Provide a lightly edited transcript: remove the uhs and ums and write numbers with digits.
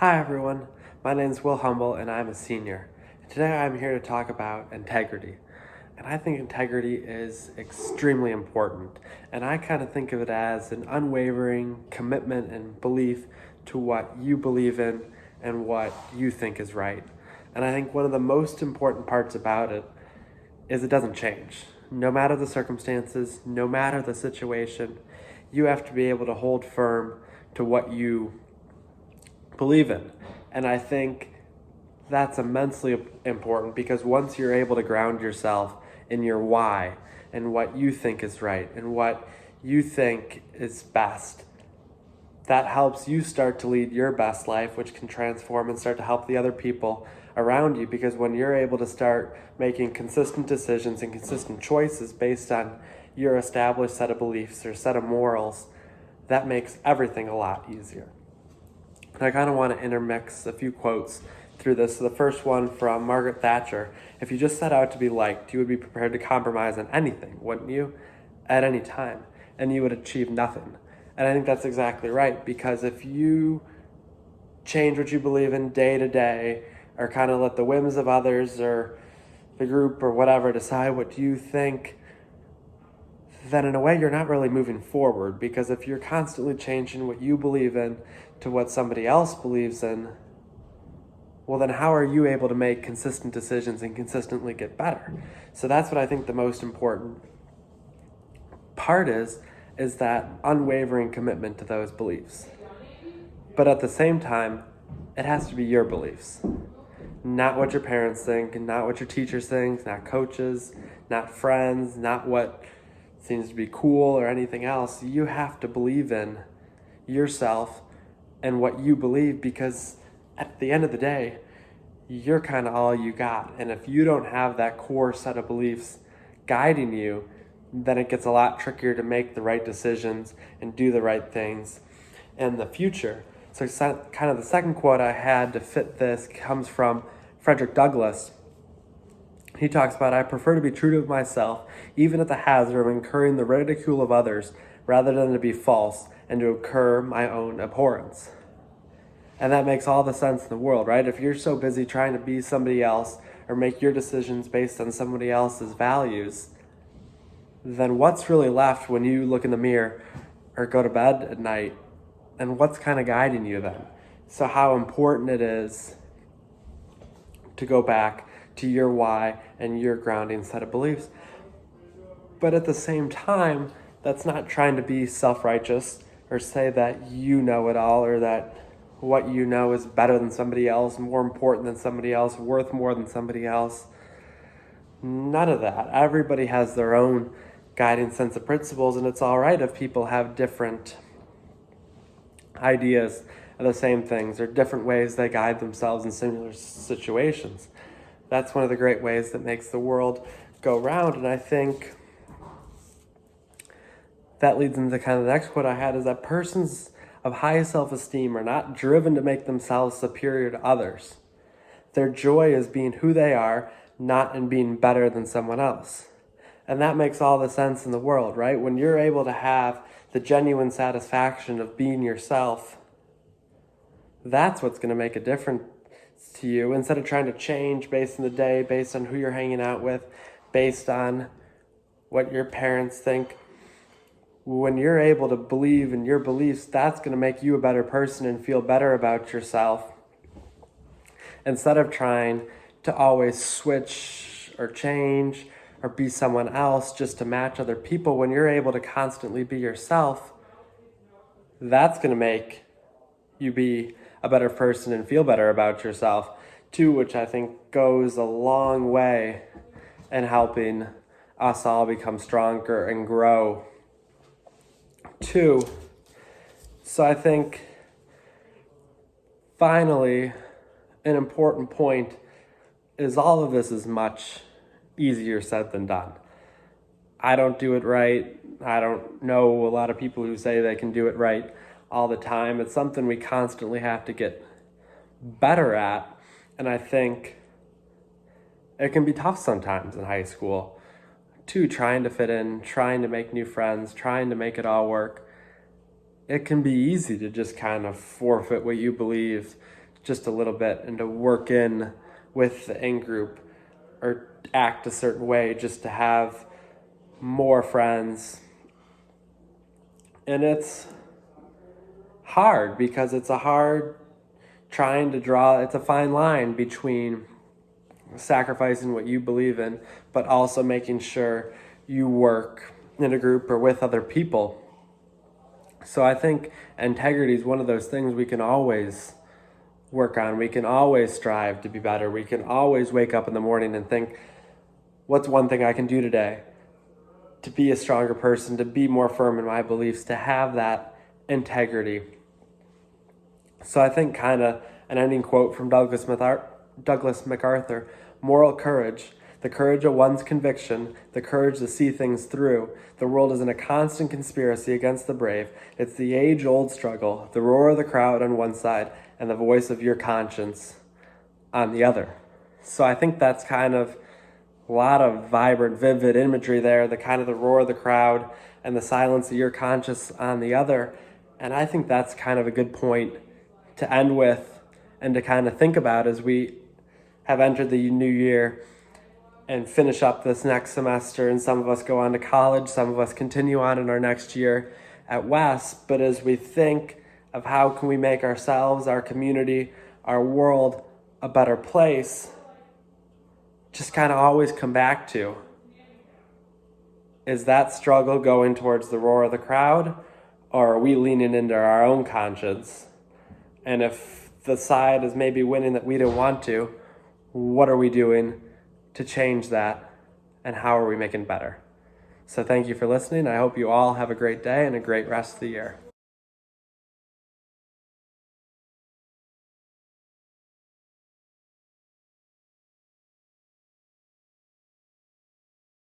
Hi everyone, my name is Will Humble and I'm a senior. And today I'm here to talk about integrity. And I think integrity is extremely important. And I kind of think of it as an unwavering commitment and belief to what you believe in and what you think is right. And I think one of the most important parts about it is it doesn't change. No matter the circumstances, no matter the situation, you have to be able to hold firm to what you believe in. And I think that's immensely important because once you're able to ground yourself in your why and what you think is right and what you think is best, that helps you start to lead your best life, which can transform and start to help the other people around you. Because when you're able to start making consistent decisions and consistent choices based on your established set of beliefs or set of morals, that makes everything a lot easier. And I kind of want to intermix a few quotes through this. So the first one from Margaret Thatcher: if you just set out to be liked, you would be prepared to compromise on anything, wouldn't you? At any time, and you would achieve nothing. And I think that's exactly right, because if you change what you believe in day to day, or kind of let the whims of others or the group or whatever decide what you think, then in a way you're not really moving forward. Because if you're constantly changing what you believe in to what somebody else believes in, well, then how are you able to make consistent decisions and consistently get better? So that's what I think the most important part is that unwavering commitment to those beliefs. But at the same time, it has to be your beliefs, not what your parents think, not what your teachers think, not coaches, not friends, not what seems to be cool or anything else. You have to believe in yourself and what you believe, because at the end of the day, you're kind of all you got. And if you don't have that core set of beliefs guiding you, then it gets a lot trickier to make the right decisions and do the right things in the future. So kind of the second quote I had to fit this comes from Frederick Douglass. He talks about, "I prefer to be true to myself, even at the hazard of incurring the ridicule of others, rather than to be false and to incur my own abhorrence." And that makes all the sense in the world, right? If you're so busy trying to be somebody else or make your decisions based on somebody else's values, then what's really left when you look in the mirror or go to bed at night? And what's kind of guiding you then? So how important it is to go back to your why and your grounding set of beliefs. But at the same time, that's not trying to be self-righteous or say that you know it all, or that what you know is better than somebody else, more important than somebody else, worth more than somebody else. None of that. Everybody has their own guiding sense of principles, and it's all right if people have different ideas of the same things or different ways they guide themselves in similar situations. That's one of the great ways that makes the world go round. And I think that leads into kind of the next quote I had, is that persons of high self-esteem are not driven to make themselves superior to others. Their joy is being who they are, not in being better than someone else. And that makes all the sense in the world, right? When you're able to have the genuine satisfaction of being yourself, that's what's going to make a difference to you, instead of trying to change based on the day, based on who you're hanging out with, based on what your parents think. When you're able to believe in your beliefs, that's going to make you a better person and feel better about yourself, instead of trying to always switch or change or be someone else just to match other people. When you're able to constantly be yourself, that's going to make you be a better person and feel better about yourself too, which I think goes a long way in helping us all become stronger and grow too. So I think finally, an important point is all of this is much easier said than done. I don't do it right. I don't know a lot of people who say they can do it right all the time. It's something we constantly have to get better at. And I think it can be tough sometimes in high school too, trying to fit in, trying to make new friends, trying to make it all work. It can be easy to just kind of forfeit what you believe just a little bit and to work in with the in-group or act a certain way just to have more friends. And it's hard because it's a hard trying to draw, it's a fine line between sacrificing what you believe in, but also making sure you work in a group or with other people. So I think integrity is one of those things we can always work on. We can always strive to be better. We can always wake up in the morning and think, what's one thing I can do today to be a stronger person, to be more firm in my beliefs, to have that integrity. So I think kind of an ending quote from Douglas MacArthur, moral courage, the courage of one's conviction, the courage to see things through. The world is in a constant conspiracy against the brave. It's the age-old struggle, the roar of the crowd on one side and the voice of your conscience on the other. So I think that's kind of a lot of vibrant, vivid imagery there, the kind of the roar of the crowd and the silence of your conscience on the other. And I think that's kind of a good point to end with and to kind of think about as we have entered the new year and finish up this next semester. And some of us go on to college, some of us continue on in our next year at West. But as we think of how can we make ourselves, our community, our world a better place, just kind of always come back to, is that struggle going towards the roar of the crowd, or are we leaning into our own conscience? And if the side is maybe winning that we don't want to, what are we doing to change that, and how are we making better? So thank you for listening. I hope you all have a great day and a great rest of the year.